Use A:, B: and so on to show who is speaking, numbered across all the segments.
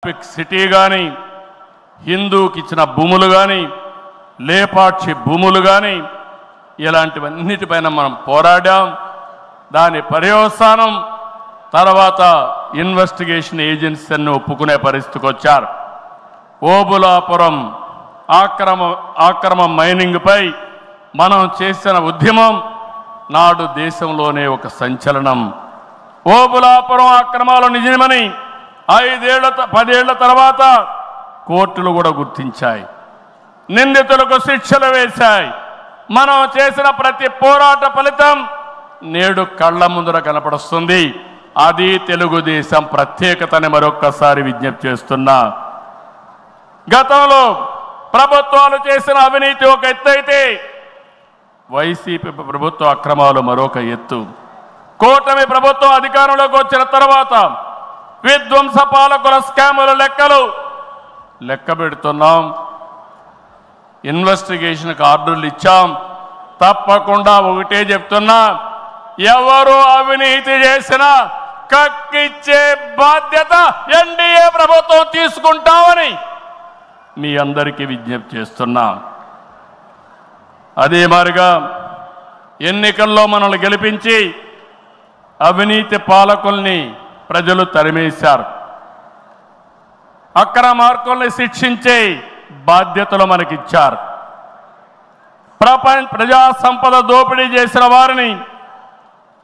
A: City కానీ హిందూకి ఇచ్చిన భూములు కానీ లేపాక్షి భూములు కానీ ఇలాంటివన్నిటిపైన మనం పోరాడాం. దాని పర్యవసానం తర్వాత ఇన్వెస్టిగేషన్ ఏజెన్సీని ఒప్పుకునే పరిస్థితికి వచ్చారు. ఓబులాపురం ఆక్రమ మైనింగ్పై మనం చేసిన ఉద్యమం నాడు దేశంలోనే ఒక సంచలనం. ఓబులాపురం అక్రమాలు నిజమని 10 ఏళ్ల తర్వాత కోర్టులు కూడా గుర్తించాయి, నిందితులకు శిక్షలు వేశాయి. మనం చేసిన ప్రతి పోరాట ఫలితం నేడు కళ్ళ ముందర కనపడుస్తుంది. అది తెలుగుదేశం ప్రత్యేకతని మరొక్కసారి విజ్ఞప్తి చేస్తున్నా. గతంలో ప్రభుత్వాలు చేసిన అవినీతి ఒక ఎత్తు అయితే వైసీపీ ప్రభుత్వ అక్రమాలు మరొక ఎత్తు. కూటమి ప్రభుత్వం అధికారంలోకి వచ్చిన తర్వాత విధ్వంస పాలకుల స్కాముల లెక్క పెడుతున్నాం. ఇన్వెస్టిగేషన్కి ఆర్డర్లు ఇచ్చాం. తప్పకుండా ఒకటే చెప్తున్నా, ఎవరు అవినీతి చేసినా కక్కిచ్చే బాధ్యత ఎన్డీఏ ప్రభుత్వం తీసుకుంటామని మీ అందరికీ విజ్ఞప్తి చేస్తున్నా. అదే మాదిరిగా ఎన్నికల్లో మనల్ని గెలిపించి అవినీతి పాలకుల్ని ప్రజలు తరిమేశారు. అక్రమార్కుల్ని శిక్షించే బాధ్యతలు మనకిచ్చారు. ప్రజా సంపద దోపిడీ చేసిన వారిని,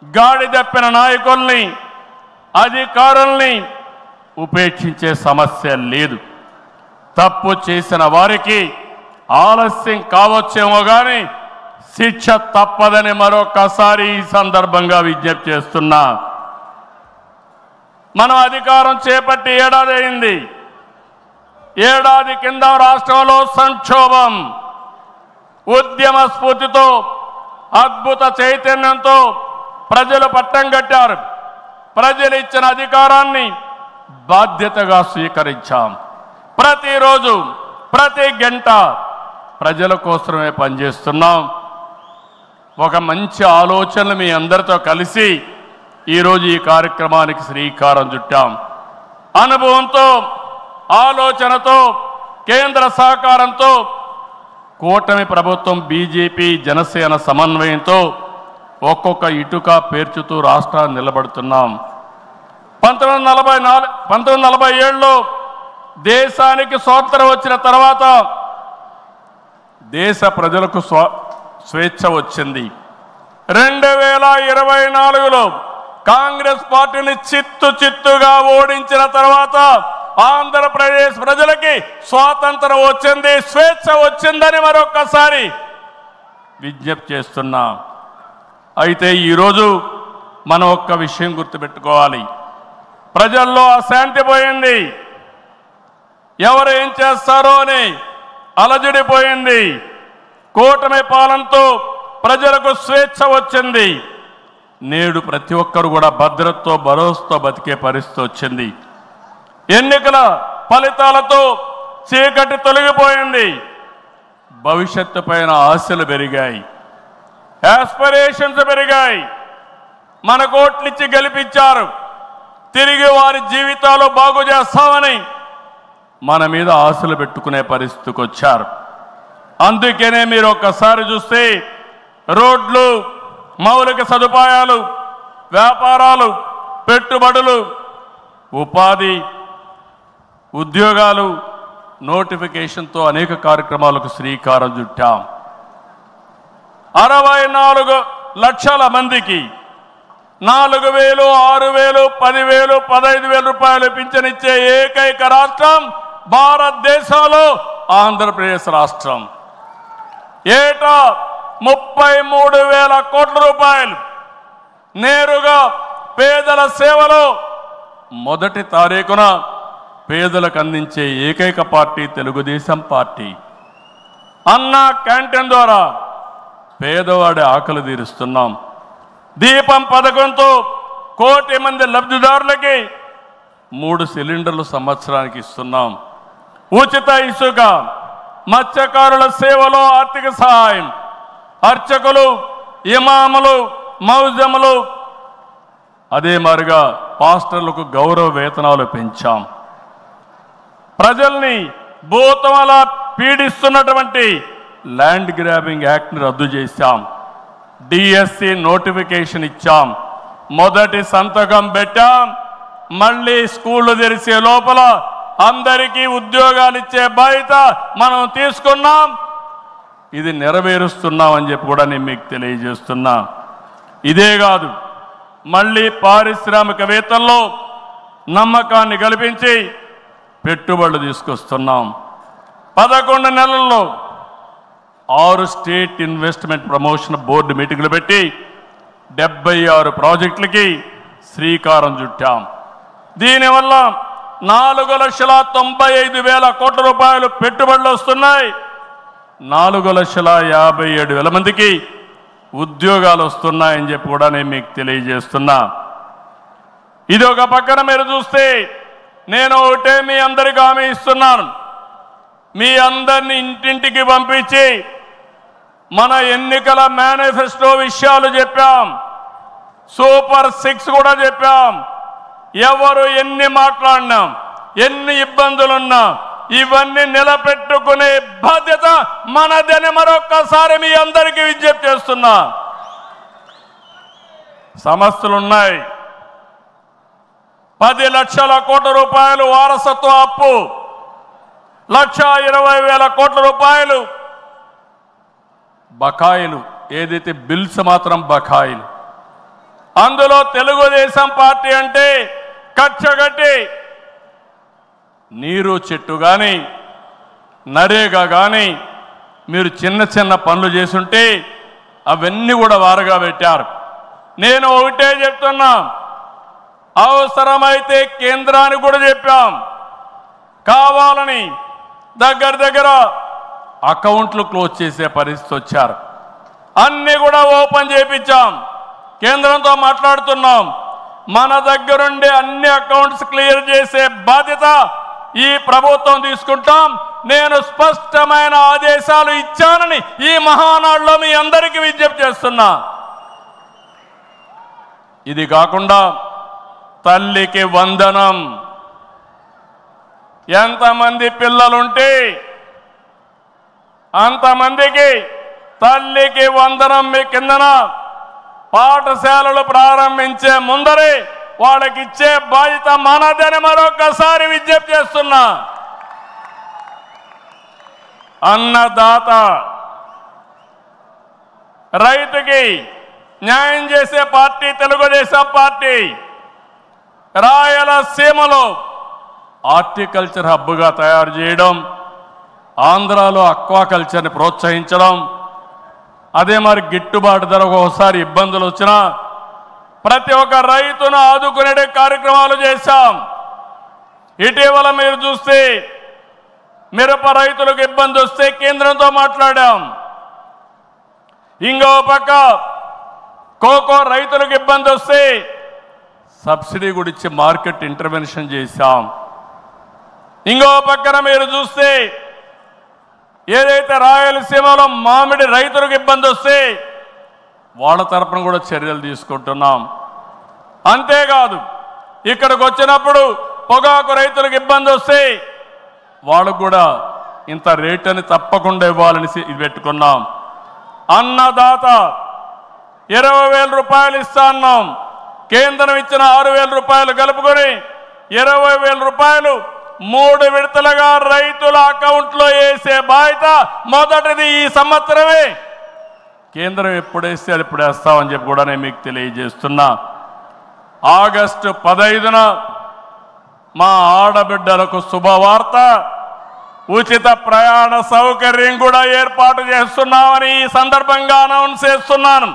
A: గాడి తప్పిన నాయకుల్ని, అధికారుల్ని ఉపేక్షించే సమస్య లేదు. తప్పు చేసిన వారికి ఆలస్యం కావచ్చేమో కానీ శిక్ష తప్పదని మరొకసారి ఈ సందర్భంగా విజ్ఞప్తి చేస్తున్నా. మనం అధికారం చేపట్టి ఏడాది అయింది. ఏడాది కింద రాష్ట్రంలో సంక్షోభం, ఉద్యమ స్ఫూర్తితో అద్భుత చైతన్యంతో ప్రజలు పట్టం కట్టారు. ప్రజలు ఇచ్చిన అధికారాన్ని బాధ్యతగా స్వీకరించాం. ప్రతిరోజు ప్రతి గంట ప్రజల కోసమే పనిచేస్తున్నాం. ఒక మంచి ఆలోచనలు మీ అందరితో కలిసి ఈరోజు ఈ కార్యక్రమానికి శ్రీకారం చుట్టాం. అనుభవంతో, ఆలోచనతో, కేంద్ర సహకారంతో కూటమి ప్రభుత్వం బీజేపీ జనసేన సమన్వయంతో ఒక్కొక్క ఇటుక పేర్చుతూ రాష్ట్రాన్ని నిలబడుతున్నాం. 1947లో దేశానికి స్వాతంత్రం వచ్చిన తర్వాత దేశ ప్రజలకు స్వేచ్ఛ వచ్చింది. 2024లో కాంగ్రెస్ పార్టీని చిత్తుగా ఓడించిన తర్వాత ఆంధ్రప్రదేశ్ ప్రజలకి స్వాతంత్రం వచ్చింది, స్వేచ్ఛ వచ్చిందని మరొక్కసారి విజ్ఞప్తి చేస్తున్నా. అయితే ఈరోజు మనం ఒక్క విషయం గుర్తుపెట్టుకోవాలి. ప్రజల్లో అశాంతి పోయింది. ఎవరు ఏం చేస్తారో అని అలజడిపోయింది. కూటమి పాలనతో ప్రజలకు స్వేచ్ఛ వచ్చింది. నేడు ప్రతి ఒక్కరు కూడా భద్రతతో, భరోసాతో బతికే పరిస్థితి వచ్చింది. ఎన్నికల ఫలితాలతో చీకటి తొలగిపోయింది. భవిష్యత్తు పైన ఆశలు పెరిగాయి, యాస్పిరేషన్స్ పెరిగాయి. మన కోట్లిచ్చి గెలిపించారు. తిరిగి వారి జీవితాలు బాగు చేస్తామని మన మీద ఆశలు పెట్టుకునే పరిస్థితికి వచ్చారు. అందుకనే మీరు ఒక్కసారి చూస్తే రోడ్లు, మౌలిక సదుపాయాలు, వ్యాపారాలు, పెట్టుబడులు, ఉపాధి, ఉద్యోగాలు, నోటిఫికేషన్తో అనేక కార్యక్రమాలకు శ్రీకారం చుట్టాం. 64 లక్షల మందికి 4,000, 6,000, 10,000, 15,000 రూపాయలు పింఛనిచ్చే ఏకైక రాష్ట్రం భారతదేశంలో ఆంధ్రప్రదేశ్ రాష్ట్రం. ఏటా 33,000 కోట్ల రూపాయలు నేరుగా పేదల సేవలో మొదటి తారీఖున పేదలకు అందించే ఏకైక పార్టీ తెలుగుదేశం పార్టీ. అన్న క్యాంటీన్ ద్వారా పేదవాడి ఆకలి తీరుస్తున్నాం. దీపం పథకంతో 1 కోటి మంది లబ్ధిదారులకి 3 సిలిండర్లు సంవత్సరానికి ఇస్తున్నాం. ఉచిత ఇసుక, మత్స్యకారుల సేవలో ఆర్థిక సహాయం, అర్చకులు, ఇమాములు, మౌజములు, అదే మాదిరిగా పాస్టర్లకు గౌరవ వేతనాలు పెంచాం. ప్రజల్ని భూతమల పీడిస్తున్నటువంటి ల్యాండ్ గ్రాబింగ్ యాక్ట్ని రద్దు చేశాం. డిఎస్సి నోటిఫికేషన్ ఇచ్చాం. మొదటి సంతకం పెట్టాం. మళ్ళీ స్కూళ్ళు తెరిచే లోపల అందరికీ ఉద్యోగాలు ఇచ్చే బాధ్యత మనం తీసుకున్నాం. ఇది నెరవేరుస్తున్నాం అని చెప్పి కూడా నేను మీకు తెలియజేస్తున్నా. ఇదే కాదు, మళ్ళీ పారిశ్రామికవేత్తల్లో నమ్మకాన్ని కల్పించి పెట్టుబడులు తీసుకొస్తున్నాం. 11 నెలల్లో 6 స్టేట్ ఇన్వెస్ట్మెంట్ ప్రమోషన్ బోర్డు మీటింగ్లు పెట్టి 76 ప్రాజెక్టులకి శ్రీకారం చుట్టాం. దీనివల్ల 4,95,000 కోట్ల రూపాయలు పెట్టుబడులు వస్తున్నాయి. 4,57,000 మందికి ఉద్యోగాలు వస్తున్నాయని చెప్పి కూడా నేను మీకు తెలియజేస్తున్నా. ఇది ఒక పక్కన మీరు చూస్తే, నేను ఒకటే మీ అందరికీ హామీ ఇస్తున్నాను. మీ అందరిని ఇంటింటికి పంపించి మన ఎన్నికల మేనిఫెస్టో విషయాలు చెప్పాం. సూపర్ 6 కూడా చెప్పాం. ఎవరు ఎన్ని మాట్లాడినాం, ఎన్ని ఇబ్బందులున్నా ఇవన్నీ నిలబెట్టుకునే బాధ్యత మనదని మరొక్కసారి మీ అందరికీ విజ్ఞప్తి చేస్తున్నా. సమస్యలున్నాయి. 10 లక్షల కోట్ల రూపాయలు వారసత్వ అప్పు, 1,20,000 కోట్ల రూపాయలు బకాయిలు, ఏదైతే బిల్స్ మాత్రం బకాయిలు. అందులో తెలుగుదేశం పార్టీ అంటే కచ్చగట్టి నీరు చెట్టు కానీ నరేగా కానీ మీరు చిన్న చిన్న పనులు చేసుంటే అవన్నీ కూడా వారగా పెట్టారు. నేను ఒకటే చెప్తున్నా, అవసరమైతే కేంద్రానికి కూడా చెప్పాం. కావాలని దగ్గర అకౌంట్లు క్లోజ్ చేసే పరిస్థితి వచ్చారు. అన్నీ కూడా ఓపెన్ చేయించాం. కేంద్రంతో మాట్లాడుతున్నాం. మన దగ్గరుండే అన్ని అకౌంట్స్ క్లియర్ చేసే బాధ్యత ఈ ప్రభుత్వం తీసుకుంటాం. నేను స్పష్టమైన ఆదేశాలు ఇచ్చానని ఈ మహానాడులో మీ అందరికీ విజ్ఞప్తి చేస్తున్నా. ఇది కాకుండా తల్లికి వందనం. ఎంతమంది పిల్లలుంటే అంతమందికి తల్లికి వందనం మీ కిందన పాఠశాలలు ప్రారంభించే ముందరే వాళ్ళకి ఇచ్చే బాధ్యత మనదని మరొకసారి విజ్ఞప్తి చేస్తున్నా. అన్నదాత, రైతుకి న్యాయం చేసే పార్టీ తెలుగుదేశం పార్టీ. రాయలసీమలో హార్టికల్చర్ హబ్గా తయారు చేయడం, ఆంధ్రాలో అక్వాకల్చర్ని ప్రోత్సహించడం, అదే మరి గిట్టుబాటు ధర ఒకసారి ఇబ్బందులు వచ్చినా ప్రతి ఒక్క రైతును ఆదుకునే కార్యక్రమాలు చేశాం. ఇటీవల మీరు చూస్తే మిరప రైతులకు ఇబ్బంది వస్తే కేంద్రంతో మాట్లాడాం. ఇంకో పక్క కోకో రైతులకు ఇబ్బంది వస్తే సబ్సిడీ కూడా ఇచ్చి మార్కెట్ ఇంటర్వెన్షన్ చేశాం. ఇంకో పక్కన మీరు చూస్తే ఏదైతే రాయలసీమలో మామిడి రైతులకు ఇబ్బంది వస్తే వాళ్ళ తరపున కూడా చర్యలు తీసుకుంటున్నాం. అంతేకాదు, ఇక్కడికి వచ్చినప్పుడు పొగాకు రైతులకు ఇబ్బంది వస్తే వాళ్ళకు కూడా ఇంత రేట్ అని తప్పకుండా ఇవ్వాలని ఇది పెట్టుకున్నాం. అన్నదాత 20,000 రూపాయలు ఇస్తా అన్నాం. కేంద్రం ఇచ్చిన 6,000 రూపాయలు కలుపుకొని 20,000 రూపాయలు 3 విడతలుగా రైతుల అకౌంట్లో వేసే బాధ్యత మొదటిది ఈ సంవత్సరమే. కేంద్రం ఎప్పుడు వేస్తే అది ఇప్పుడు వేస్తామని చెప్పి కూడా నేను మీకు తెలియజేస్తున్నా. ఆగస్టు 15న మా ఆడబిడ్డలకు శుభవార్త, ఉచిత ప్రయాణ సౌకర్యం కూడా ఏర్పాటు చేస్తున్నామని ఈ సందర్భంగా అనౌన్స్ చేస్తున్నాను.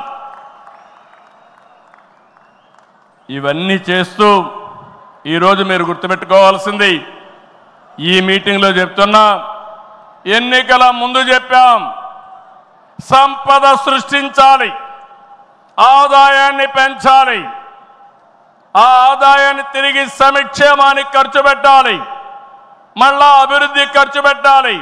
A: ఇవన్నీ చేస్తూ ఈరోజు మీరు గుర్తుపెట్టుకోవాల్సింది, ఈ మీటింగ్లో చెప్తున్నా, ఎన్నికల ముందు చెప్పాం, సంపద సృష్టించాలి, ఆదాయాన్ని పెంచాలి, ఆ ఆదాయాన్ని తిరిగి సంక్షేమానికి ఖర్చు పెట్టాలి, మళ్ళా అభివృద్ధికి ఖర్చు పెట్టాలి.